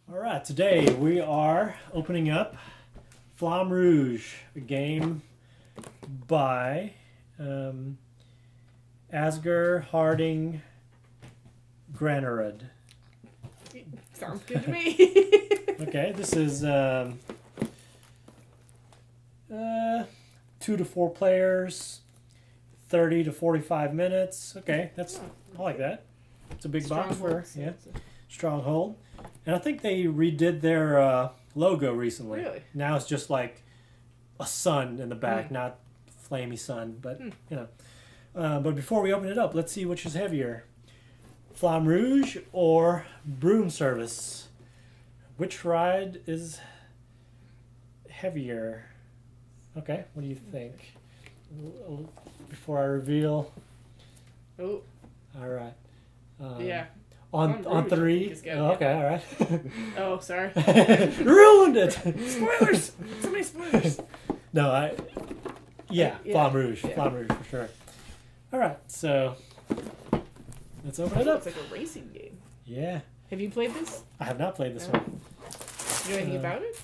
All right, today we are opening up Flamme Rouge, a game by Asger Harding Granerud. Sounds good to me. Okay, this is 2 to 4 players, 30 to 45 minutes. Okay, I like that. It's a big box for Stronghold. And I think they redid their logo recently. Really? Now it's just like a sun in the back, not flamey sun, but you know. But before we open it up, let's see which is heavier. Flamme Rouge or Broom Service? Which ride is heavier? Okay, what do you think? Before I reveal. Oh. All right. Yeah. On 3. Oh, okay, all right. Oh, sorry. Ruined it. Spoilers. So many spoilers. No, Yeah. Flamme Rouge. Yeah. Flamme Rouge for sure. All right, so let's open it up. It's like a racing game. Yeah. Have you played this? I have not played this No. one. You know anything about it?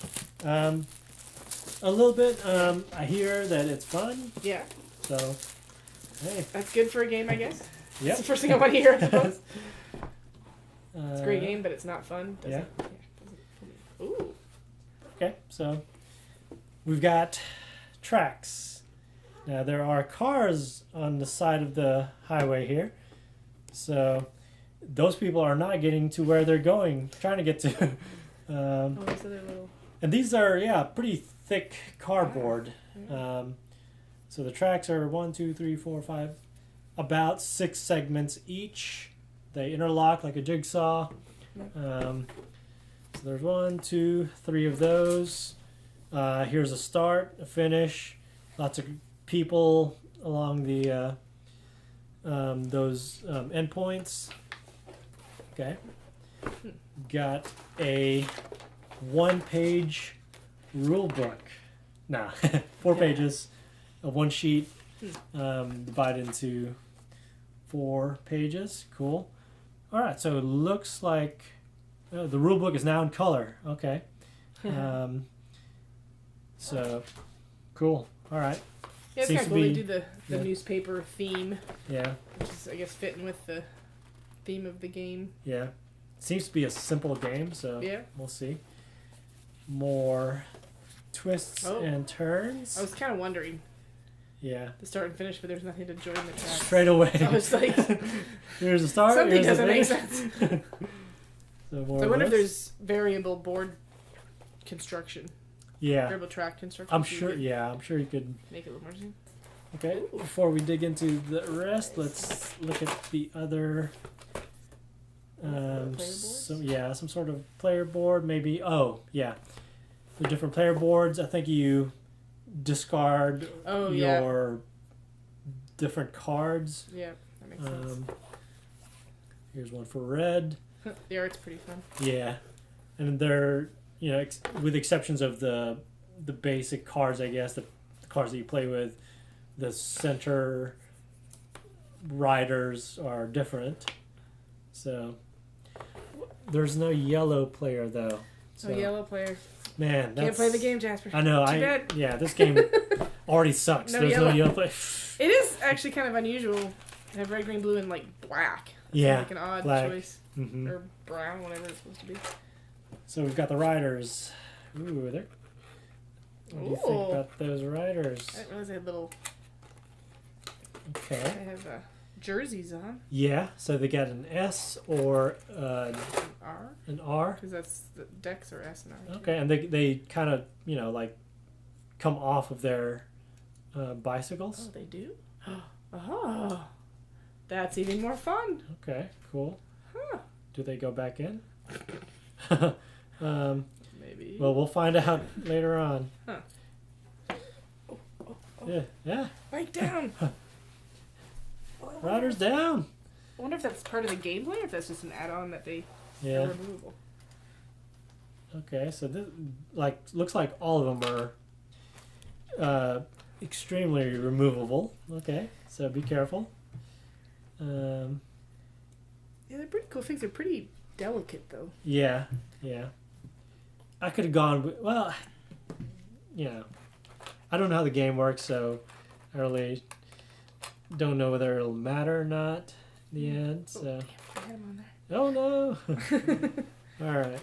A little bit. I hear that it's fun, Yeah. so hey. That's good for a game, I guess. Yep. That's the first thing I want to hear, I suppose. It's a great Uh, game, but it's not fun. Does yeah. it? Ooh. Okay, so we've got tracks. Now there are cars on the side of the highway here, so those people are not getting to where they're trying to get to. Oh, so they're little. And these are pretty thick cardboard. Yeah. So the tracks are 1, 2, 3, 4, 5, about 6 segments each. They interlock like a jigsaw. So there's 1, 2, 3 of those. Here's a start, a finish. Lots of people along the those endpoints. Okay. Got a 1-page rule book. Nah, 4 pages of 1 sheet, divided into 4 pages. Cool. All right, so it looks like the rule book is now in color. Okay. So cool. All right. Yeah, it's Seems kind to of cool. They be- do the yeah. newspaper theme, Yeah. which is, I guess, fitting with the theme of the game. Yeah. Seems to be a simple game, so Yeah. we'll see. More twists Oh. and turns. I was kind of wondering Yeah. the start and finish, but there's nothing to join the track. Straight away. I was like, Here's the start. something here's doesn't the make finish. sense. So more So I of wonder if this. there's variable board construction, Yeah. variable track construction. I'm so you sure. could Yeah, I'm sure you could. Make it a little more interesting. Okay. Before we dig into the rest, let's look at the other. Player boards? Some sort of player board, maybe. Oh, yeah. The different player boards. I think you discard Oh, yeah. your different cards. Yeah, that makes sense. Here's one for red. The art's pretty fun. Yeah, and they're with exceptions of the basic cards, I guess the cards that you play with, the center riders are different. So there's no yellow player though. So, Oh, yellow player. man, that's, Can't play the game, Jasper. I know. Too bad. Yeah, this game already sucks. No There's yellow. no yellow player. It is actually kind of unusual to have red, green, blue, and like black. It's Yeah, like an odd black. choice. Hmm. Or brown, whatever it's supposed to be. So we've got the riders. Ooh, there. What do you think Ooh. about those riders? I didn't realize they had little. Okay. They have jerseys on. Yeah, so they got an S or R, an R. because that's the decks are S and R. Okay, and they kind of like come off of their bicycles. Oh, they do. Oh, that's even more fun. Okay, cool. Huh. Do they go back in? Maybe. Well, we'll find out later on. Huh. Yeah. Bike down. Riders down. I wonder if that's part of the gameplay or if that's just an add-on that they are Yeah. removable. Okay, so this looks like all of them are extremely removable. Okay, so be careful. Yeah, they're pretty cool things. They're pretty delicate, though. Yeah. I could have gone with, well, I don't know how the game works, so I really don't know whether it'll matter or not in the end. So. Damn, I had him on there. Oh no! All right.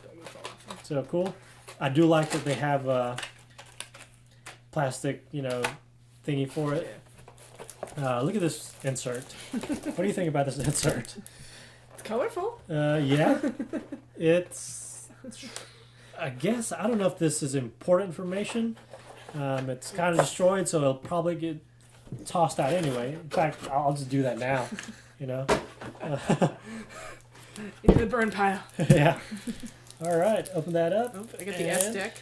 So cool. I do like that they have a plastic, thingy for it. Look at this insert. What do you think about this insert? It's colorful. Yeah. It's. I guess I don't know if this is important information. It's kind of destroyed, so it'll probably get tossed out anyway. In fact, I'll just do that now. Into the burn pile. Yeah. All right. Open that up. Oh, I got the S deck.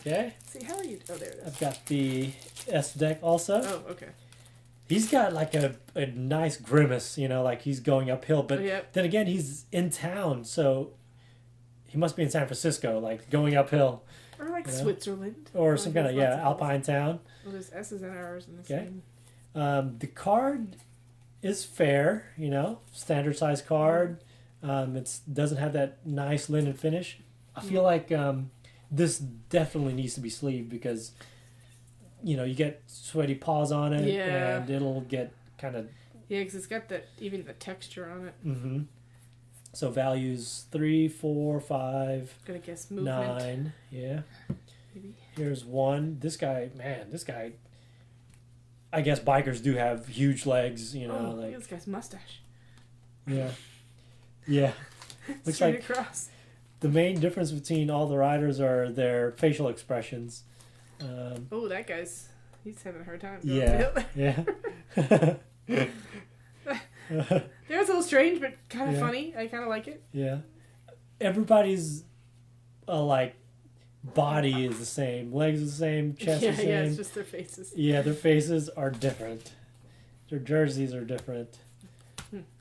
Okay. See, how are you? Oh, there it is. I've got the S deck also. Oh, okay. He's got like a nice grimace, like he's going uphill. But then again, he's in town, so he must be in San Francisco, like going uphill. Or like Switzerland. Or some kind of, alpine town. Well, there's S's and R's in the same. same. The card is fair, standard size card. It doesn't have that nice linen finish. I feel like this definitely needs to be sleeved because, you get sweaty paws on it and it'll get kind of... Yeah, because it's got even the texture on it. Mm-hmm. So values 3, 4, 5, gonna guess movement. 9. Yeah. Maybe. Here's 1. This guy, I guess bikers do have huge legs, Look at this guy's mustache. Yeah. Yeah. Looks Straight like across. the main difference between all the riders are their facial expressions. That guy's... He's having a hard time. Yeah. Yeah. It was a little strange, but kind of funny. I kind of like it. Yeah. Everybody's, body is the same. Legs are the same. Chest is the same. Yeah, it's just their faces. Yeah, their faces are different. Their jerseys are different.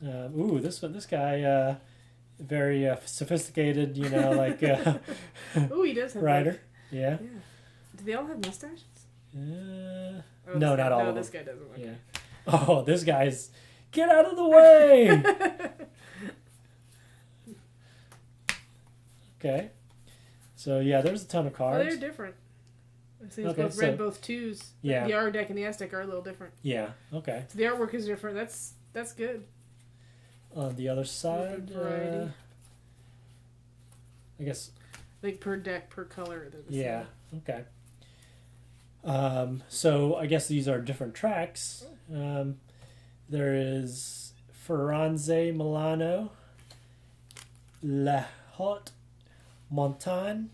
This guy, very sophisticated, Ooh, he does have rider. Yeah. Do they all have mustaches? No, not all of them. No, this guy doesn't. Okay. Yeah. Oh, this guy's... Get out of the way! Okay. So, there's a ton of cards. Oh, they're different. I see both red, both twos. Yeah. The R deck and the S deck are a little different. Yeah, okay. So the artwork is different. That's good. On the other side, I guess... Like per deck, per color. They're the yeah, same. okay. So, I guess these are different tracks. There is Firenze Milano, La Haute Montagne,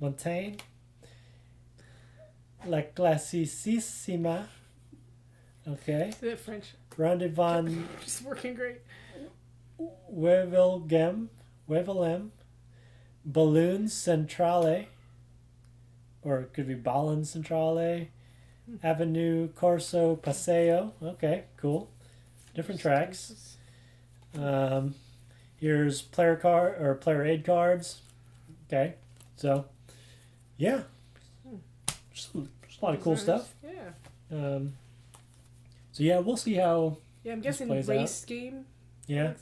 La Classicissima, okay. Is it French? Rendezvous Just working great. Wevelgem, Balloon Centrale, or it could be Ballon Centrale, Avenue Corso Paseo. Okay, cool. Different tracks. Here's player aid cards. Okay, so yeah, just a lot of cool stuff. Yeah. So we'll see how. Yeah, I'm guessing plays race out. game. Yeah,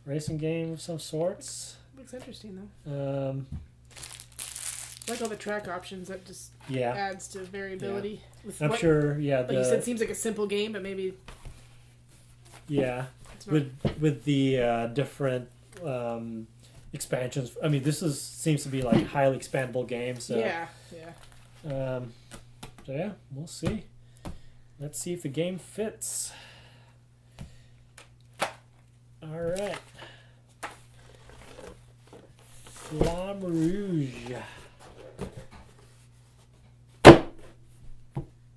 racing game of some sorts. Looks interesting though. I like all the track options. That just adds to variability. Yeah. I'm sure. Yeah, like you said, it seems like a simple game, but maybe. Yeah, with the different expansions. I mean, seems to be like highly expandable game. So yeah. So we'll see. Let's see if the game fits. All right. Flamme Rouge.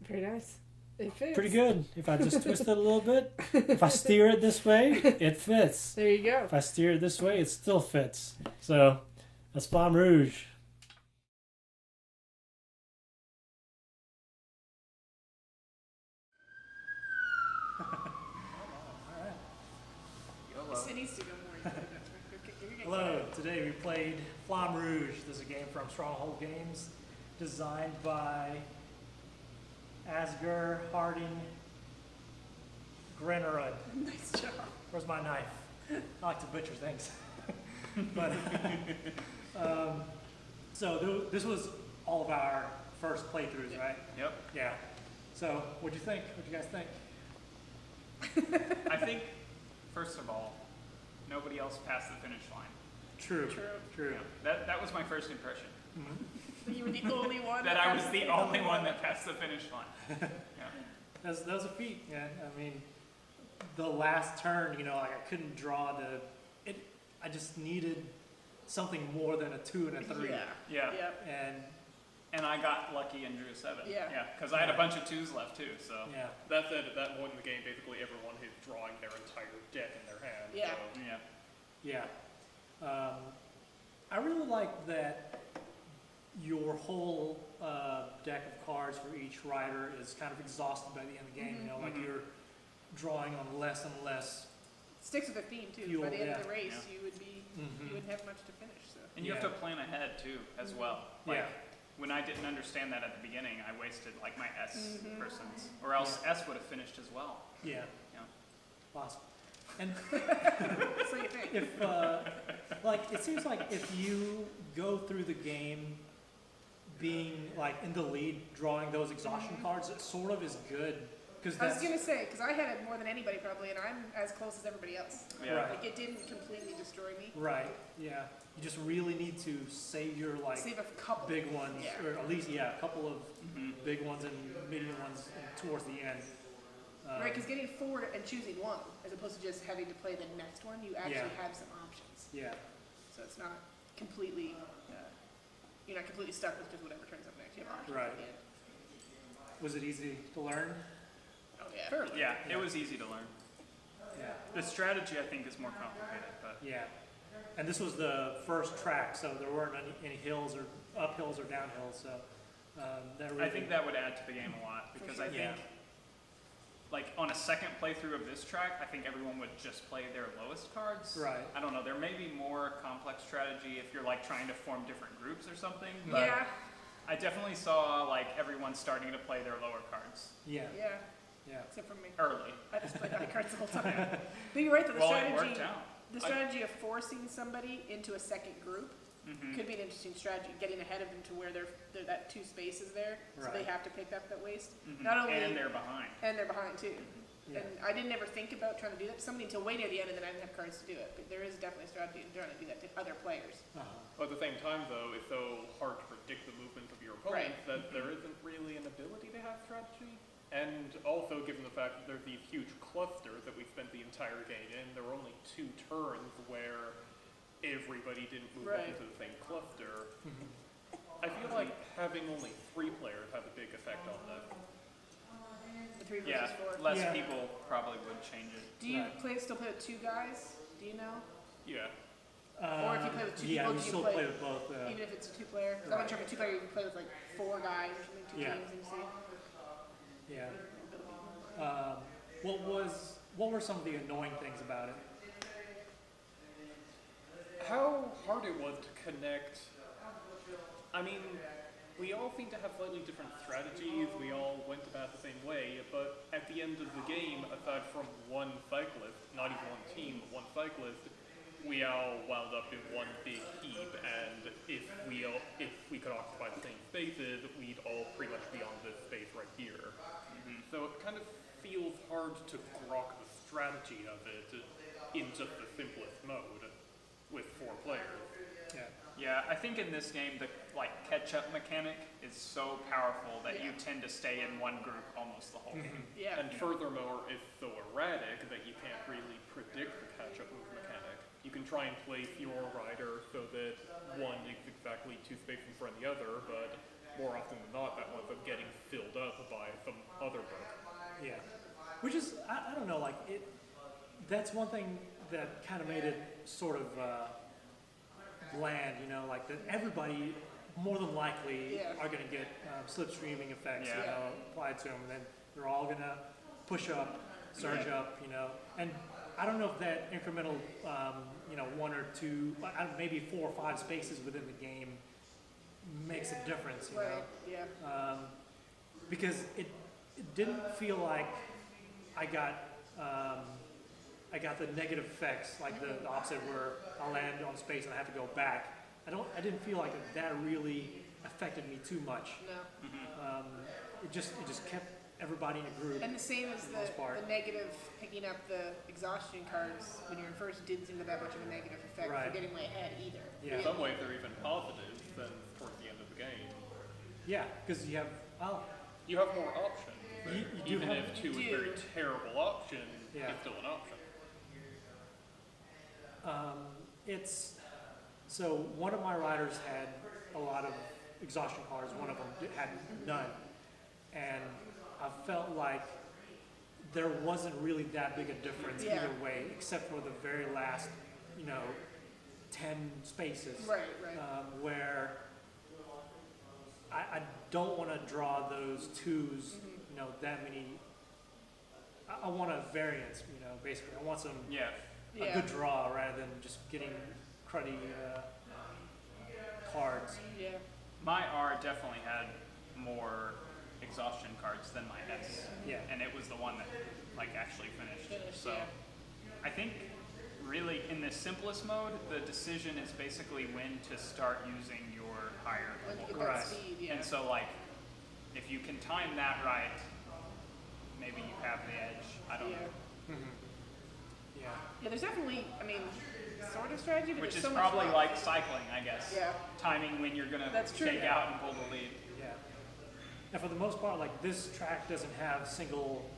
Very nice. It fits. Pretty good. If I just twist it a little bit, if I steer it this way, it fits. There you go. If I steer it this way, it still fits. So that's Flamme Rouge. Hello, today we played Flamme Rouge. This is a game from Stronghold Games, designed by Asger Harding Grennerud. Nice job. Where's my knife? I like to butcher things. But So this was all of our first playthroughs, right? Yep. Yeah. So what'd you think? What'd you guys think? I think, first of all, nobody else passed the finish line. True. Yeah, that was my first impression. So you were the only one. That I was the only one that passed the finish line. Yeah. That was a feat. Yeah. I mean, the last turn, like I couldn't draw I just needed something more than a 2 and a 3. Yeah. And I got lucky and drew a 7. Yeah. Because I had a bunch of 2s left too. So. Yeah. That said, at that point in the game, basically everyone is drawing their entire deck in their hand. Yeah. So. Yeah. I really like that your whole deck of cards for each rider is kind of exhausted by the end of the game. Like you're drawing on less and less. Sticks with the theme too. Fuel, by the end of yeah. the race, you would be you wouldn't have much to finish. So. And you have to plan ahead too, as well. Like, when I didn't understand that at the beginning, I wasted like my S persons, or else S would have finished as well. Yeah. Awesome. And So you think? if it seems like if you go through the game being like in the lead, drawing those exhaustion cards, it sort of is good. I was gonna say, because I had it more than anybody probably, and I'm as close as everybody else. Yeah. Right. Like it didn't completely destroy me. Right. Yeah. You just really need to save your Save a couple big ones, Yeah. or at least a couple of big ones and medium ones towards the end. Right, because getting 4 and choosing one, as opposed to just having to play the next one, you actually have some options. Yeah. So it's not completely, you're not completely stuck with just whatever turns up next. You have options Right. at the end. Was it easy to learn? Oh yeah. Fairly. Yeah, it was easy to learn. Yeah. The strategy, I think, is more complicated, but Yeah. And this was the first track, so there weren't any hills or uphills or downhills. So that really. I think that would add to the game a lot because I think, like on a second playthrough of this track, I think everyone would just play their lowest cards. Right. I don't know. There may be more complex strategy if you're like trying to form different groups or something. But Yeah. I definitely saw like everyone starting to play their lower cards Yeah. Yeah. Yeah. Except for me. early. I just played high cards the whole time. But you're right though, Well, it worked out. the strategy of forcing somebody into a second group could be an interesting strategy, getting ahead of them to where they're that 2 spaces there, so they Right. have to pick up that waste. Not only And they're behind. and they're behind too. Yeah. And I didn't ever think about trying to do that to somebody until way near the end, and then I didn't have cards to do it. But there is definitely a strategy in trying to do that to other players. But at the same time, though, it's so hard to predict the movement of your opponent that there isn't really an ability to have strategy. And also, given the fact that there's these huge clusters that we spent the entire game in, there were only 2 turns where everybody didn't move up Right. into the same cluster. I feel like having only 3 players has a big effect on this. The 3 versus Yeah, 4. less Yeah. people probably would change it. Do you Right. still play with 2 guys? Do you know? Yeah. Or if you play with 2 yeah, people, we do you still play, play with both. even if it's a 2-player? 'Cause I'm Right. not sure if a 2-player you can play with like 4 guys or something, 2 Yeah. teams, and see. Yeah. What were some of the annoying things about it? How hard it was to connect. I mean, we all seem to have slightly different strategies, we all went about the same way, but at the end of the game, aside from one cyclist, not even one team, but one cyclist, we all wound up in one big heap, and if we could occupy the same spaces, we'd all pretty much be on this space right here. So it kind of feels hard to grok the strategy of it in just the simplest mode with 4 players. Yeah. Yeah, I think in this game the like catch-up mechanic is so powerful that you tend to stay in one group almost the whole game. Yeah. And furthermore, it's so erratic that you can't really predict the catch-up move mechanic. You can try and place your rider so that one is exactly 2 spaces in front of the other, but more often than not, that winds up getting filled up by some other book. Yeah. Which is, I don't know, like, that's one thing that kind of made it sort of bland, like that everybody more than likely are going to get slipstreaming effects applied to them, and then they're all going to push up, surge up, and I don't know if that incremental, 1 or 2, maybe 4 or 5 spaces within the game makes a difference, you know? Yeah. Because it didn't feel like I got the negative effects, like the opposite where I land on space and I have to go back. I didn't feel like that really affected me too much. No. It just kept everybody in a group. And the same as for the most part. the negative, picking up the exhaustion cards when you're in first didn't seem to have that much of a negative effect Right. for getting way ahead either. Yeah. In some ways, they're even positive than towards the end of the game. Yeah, because you have, You have more options. You do Even have- if 2 is a You very do. terrible option, Yeah. it's still an option. so one of my riders had a lot of exhaustion cards, one of them had none. And I felt like there wasn't really that big a difference Yeah. either way, except for the very last, 10 spaces. Right, right. Where I don't want to draw those twos, that many. I want a variance, basically. I want some Yeah. a good draw rather than just getting cruddy cards. Yeah. My R definitely had more exhaustion cards than my S. Yeah. And it was the one that actually finished. So yeah. I think really in the simplest mode, the decision is basically when to start using your higher When you get roll. that Right. speed, yeah. And so if you can time that right, maybe you have the edge. I don't yeah. know. Yeah. Yeah, there's definitely, sort of strategy, but Which there's is so probably much like cycling, I guess. Yeah. Timing when you're gonna That's true, take yeah. out and pull the lead. Yeah. And for the most part, this track doesn't have single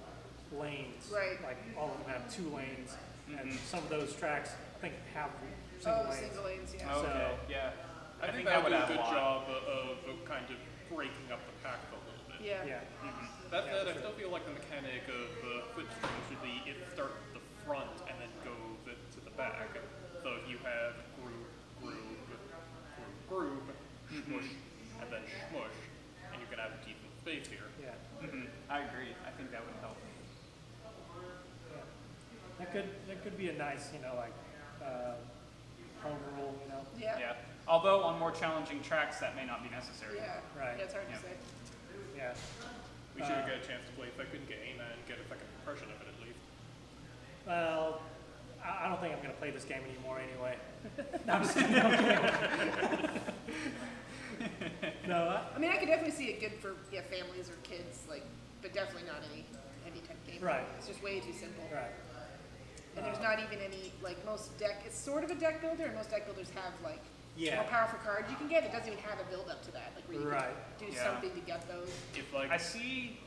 lanes. Right. Like all of them have 2 lanes, and Mhm. some of those tracks I think have single lanes. single lanes, yeah. Okay, So- yeah. I think that that would would do have a a good lot. job of kind of breaking up the pack a little bit. Yeah. Yeah. That Yeah, said, I for still feel like the mechanic of the slipstream should be it starts at the front and then goes to the back. So if you have group, smush, and then smush, and you can have a decent space here. Yeah. I agree. I think that would help. Yeah. That could be a nice, home rule, Yeah. Yeah. Although on more challenging tracks, that may not be necessary. Yeah. Right. Yeah, it's hard Yeah. to say. Yeah. We should get a chance to play a second game and get a second impression of it at least. Well, I don't think I'm going to play this game anymore anyway. No, I'm just kidding. I'm kidding. No, I could definitely see it good for families or kids, but definitely not any heavy type game. Right. It's just way too simple. right. And there's not even any most deck. It's sort of a deck builder, and most deck builders have Yeah. more powerful cards you can get. It doesn't even have a build up to that, where you Right. can do Yeah. something to get those. If I see,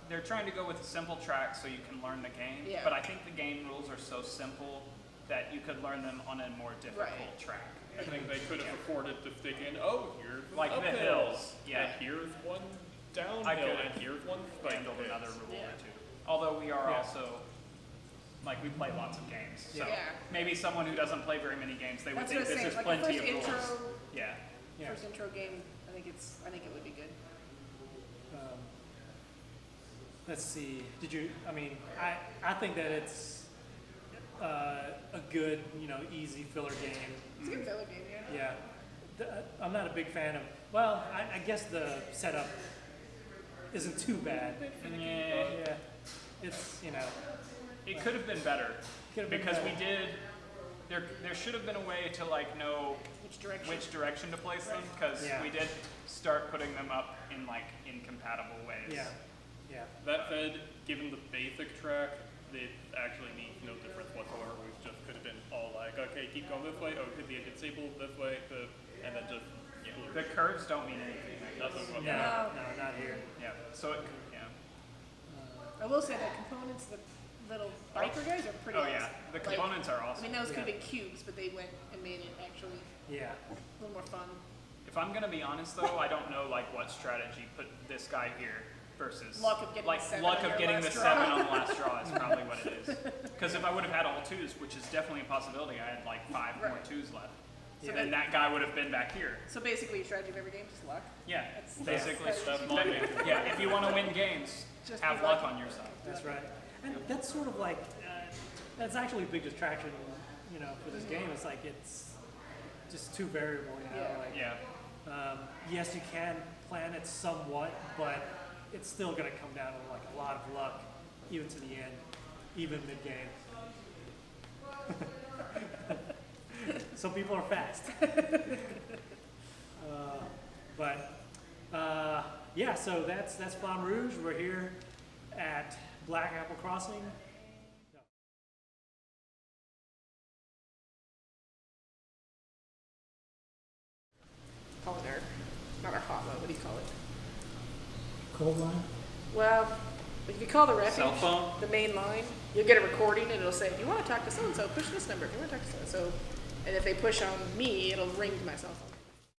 they're trying to go with a simple track so you can learn the game. Yeah. But I think the game rules are so simple that you could learn them on a more difficult Right. track. I think they could have Yeah. afforded to stick in, here's an Like the uphill, hills, yeah. and here's one downhill, I could and here's one spike Handled pit. another rule Yeah. or two. Although we are Yeah. also, we play lots of games. So Yeah. maybe someone who doesn't play very many games, they would That's what I think was this saying. is The plenty first of rules. intro, Yeah. Yeah. first intro game. I think it would be good. Let's see. I think that it's a good, easy filler game. It's a good filler game, yeah. Yeah. I'm not a big fan of, I guess the setup isn't too bad. Yeah. Yeah. It's, It could have been better Could have been because better. we did. There should have been a way to know Which direction? which direction to place them because Yeah. we did start putting them up in incompatible ways. yeah. Yeah. That said, given the basic track, it actually needs no difference whatsoever. We just could have been all okay, keep going this way, hit the engine stable this way, and then just The curves don't mean anything. nothing No, whatsoever. no, not here. Yeah. So it. Yeah. I will say the components, the little biker guys are pretty Oh awesome. yeah. The components are awesome. Those could have Yeah. been cubes, but they went and made it actually Yeah. a little more fun. If I'm gonna be honest though, I don't know what strategy put this guy here versus Luck of getting the seven luck on of your getting the last draw. 7 on the last draw is probably what it is. Because if I would have had all 2s, which is definitely a possibility, I had 5 more Right. 2s left. So Then that guy would have been back here. So basically, your strategy of every game is just luck. Yeah, That's- basically. that's- my main Yeah, if you want to win games, Just have be luck lucky. on your side. That's right. And that's sort of that's actually a big distraction, for this game. It's it's just too variable, Yeah. Yeah. Yes, you can plan it somewhat, but it's still going to come down to a lot of luck, even to the end, even mid-game. Some people are fast. Yeah, so that's Flamme Rouge. We're here at Black Apple Crossing. Call it not our hot line, what do you call it? Cold line? Well, if you call the refuge, Cell phone? the main line, you'll get a recording and it'll say, if you want to talk to so-and-so, push this number. If you want to talk to so-and-so. And if they push on me, it'll ring to my cell phone.